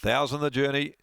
1,000 the journey.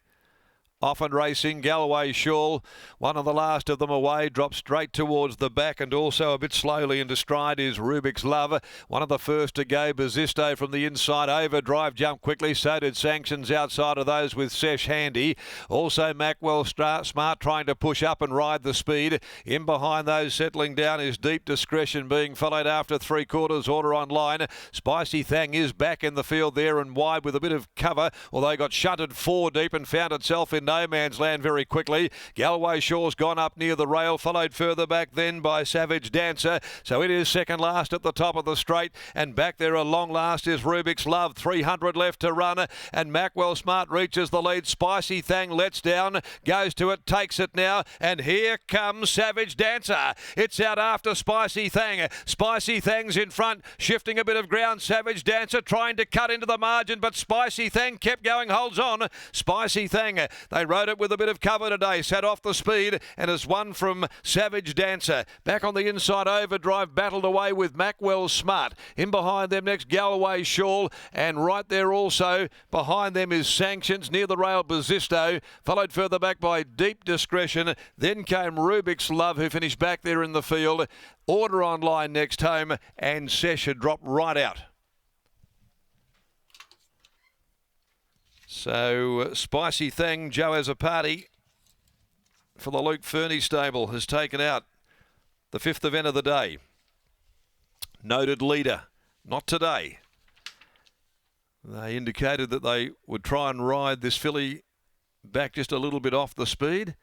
Off and racing, Galloway Shawl, one of the last of them away, drops straight towards the back and also a bit slowly into stride is Rubik's Love. One of the first to go, Bazisto from the inside, Overdrive jumped quickly, so did Sanctions outside of those with Sesh handy. Also Macwell Smart trying to push up and ride the speed. In behind those settling down is Deep Discretion being followed after 3/4 order on line. Spicy Thang is back in the field there and wide with a bit of cover, although got shunted 4 deep and found itself in no man's land very quickly. Galloway Shaw's gone up near the rail, followed further back then by Savage Dancer. So it is second last at the top of the straight, and back there a long last is Rubik's Love. 300 left to run, and Macwell Smart reaches the lead. Spicy Thang lets down, goes to it, takes it now, and here comes Savage Dancer. It's out after Spicy Thang. Spicy Thang's in front, shifting a bit of ground. Savage Dancer trying to cut into the margin, but Spicy Thang kept going, holds on. Spicy Thang, they rode it with a bit of cover today, sat off the speed and has won from Savage Dancer. Back on the inside, Overdrive battled away with Macwell Smart. In behind them next, Galloway Shawl, and right there also behind them is Sanctions. Near the rail, Bazisto, followed further back by Deep Discretion. Then came Rubik's Love, who finished back there in the field. Order on line next home, and Sesh had dropped right out. So Spicy Thang, Joe as a party for the Luke Fernie stable has taken out the 5th event of the day. Noted leader, not today. They indicated that they would try and ride this filly back just a little bit off the speed,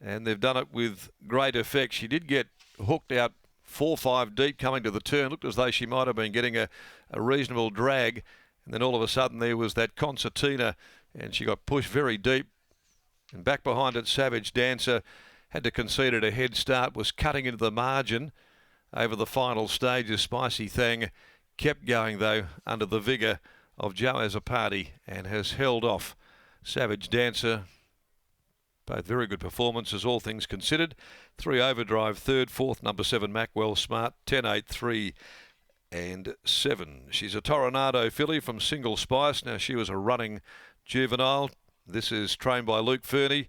and they've done it with great effect. She did get hooked out 4-5 deep coming to the turn. Looked as though she might have been getting a reasonable drag. And then all of a sudden there was that concertina and she got pushed very deep. And back behind it, Savage Dancer had to concede it a head start, was cutting into the margin over the final stages. Spicy Thang kept going though under the vigour of Joe as a party and has held off Savage Dancer. Both very good performances, all things considered. 3 Overdrive, 3rd, 4th, number 7 Macwell Smart, 10, 8, 3 and 7. She's a Toronado filly from Single Spice. Now she was a running juvenile. This is trained by Luke Fernie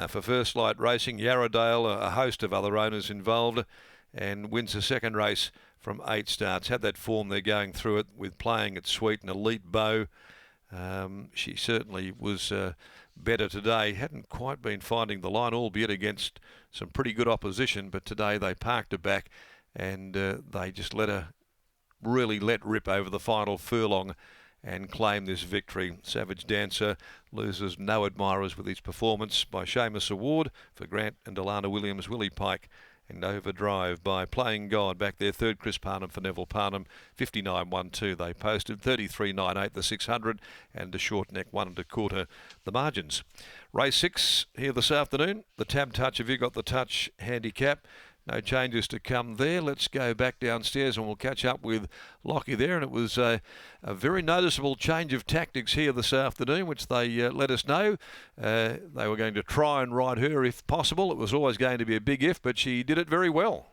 for First Light Racing. Yarradale, a host of other owners involved, and wins the second race from 8 starts. Had that form there going through it with Playing It Sweet and Elite Bow. She certainly was better today. Hadn't quite been finding the line, albeit against some pretty good opposition, but today they parked her back and they just really let rip over the final furlong and claim this victory. Savage Dancer loses no admirers with his performance by Seamus Award for Grant and Delana Williams, Willie Pike, and Overdrive by Playing God. Back there, 3rd Chris Parnham for Neville Parnham, 59.12 they posted, 33.98 the 600, and a short neck 1 1/4 the margins. Race 6 here this afternoon. The Tab Touch, have you got the touch handicap? No changes to come there. Let's go back downstairs and we'll catch up with Lockie there. And it was a very noticeable change of tactics here this afternoon, which they let us know. They were going to try and ride her if possible. It was always going to be a big if, but she did it very well.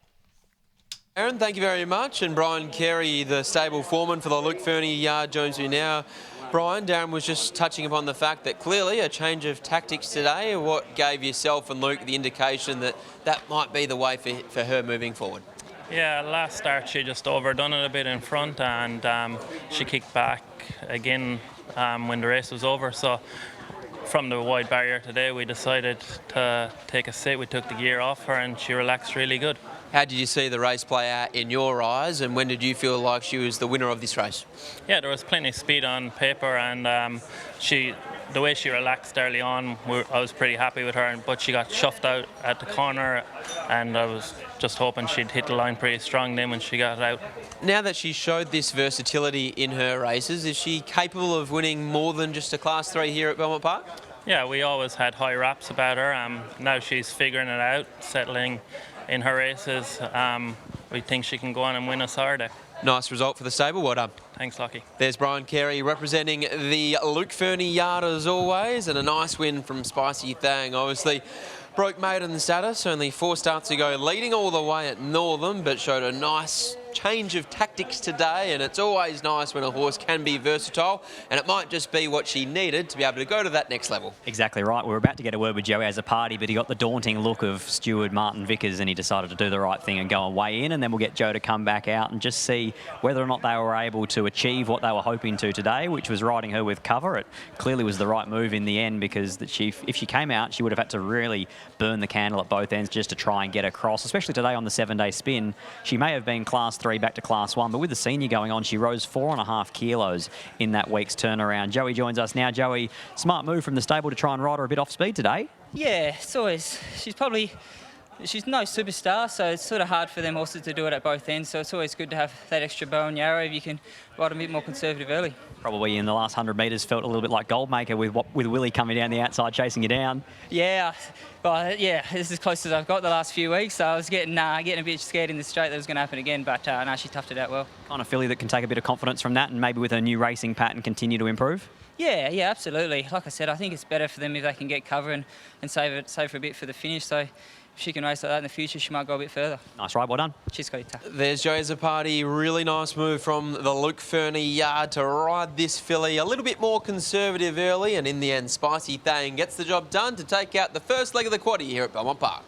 Aaron, thank you very much. And Brian Carey, the stable foreman for the Luke Fernie yard, joins me now. Brian, Darren was just touching upon the fact that clearly a change of tactics today. What gave yourself and Luke the indication that that might be the way for her moving forward? Yeah, last start she just overdone it a bit in front, and she kicked back again when the race was over. So from the wide barrier today, we decided to take a sit. We took the gear off her and she relaxed really good. How did you see the race play out in your eyes, and when did you feel like she was the winner of this race? Yeah, there was plenty of speed on paper, and the way she relaxed early on, I was pretty happy with her, but she got shoved out at the corner, and I was just hoping she'd hit the line pretty strong then when she got out. Now that she showed this versatility in her races, is she capable of winning more than just a Class 3 here at Belmont Park? Yeah, we always had high raps about her. Now she's figuring it out, settling in her races. We think she can go on and win a Saturday. Nice result for the stable, well done. Thanks, Lockie. There's Brian Carey representing the Luke Fernie yard as always, and a nice win from Spicy Thang. Obviously broke maiden status, only 4 starts ago, leading all the way at Northern, but showed a nice change of tactics today, and it's always nice when a horse can be versatile, and it might just be what she needed to be able to go to that next level. Exactly right. We were about to get a word with Joey as a party, but he got the daunting look of steward Martin Vickers and he decided to do the right thing and go and weigh in, and then we'll get Joe to come back out and just see whether or not they were able to achieve what they were hoping to today, which was riding her with cover. It clearly was the right move in the end, because if she came out, she would have had to really burn the candle at both ends just to try and get across, especially today on the 7-day spin. She may have been Class 3 back to Class 1, but with the senior going on, she rose 4.5 kilos in that week's turnaround. Joey joins us now. Joey, smart move from the stable to try and ride her a bit off speed today. Yeah, it's always, she's no superstar, so it's sort of hard for them horses to do it at both ends, so it's always good to have that extra bow and arrow if you can ride a bit more conservative early. Probably in the last 100 metres felt a little bit like Goldmaker with Willie coming down the outside chasing you down. Yeah, well, yeah, this is as close as I've got the last few weeks, so I was getting a bit scared in the straight that it was going to happen again, but no, she toughed it out well. Kind of filly that can take a bit of confidence from that and maybe with her new racing pattern continue to improve? Yeah, absolutely. Like I said, I think it's better for them if they can get cover and save for a bit for the finish, so if she can race like that in the future, she might go a bit further. Nice ride, well done. She's got it tough. There's Joey Zapati, really nice move from the Luke Fernie yard to ride this filly a little bit more conservative early, and in the end, Spicy Thang gets the job done to take out the first leg of the quaddie here at Belmont Park.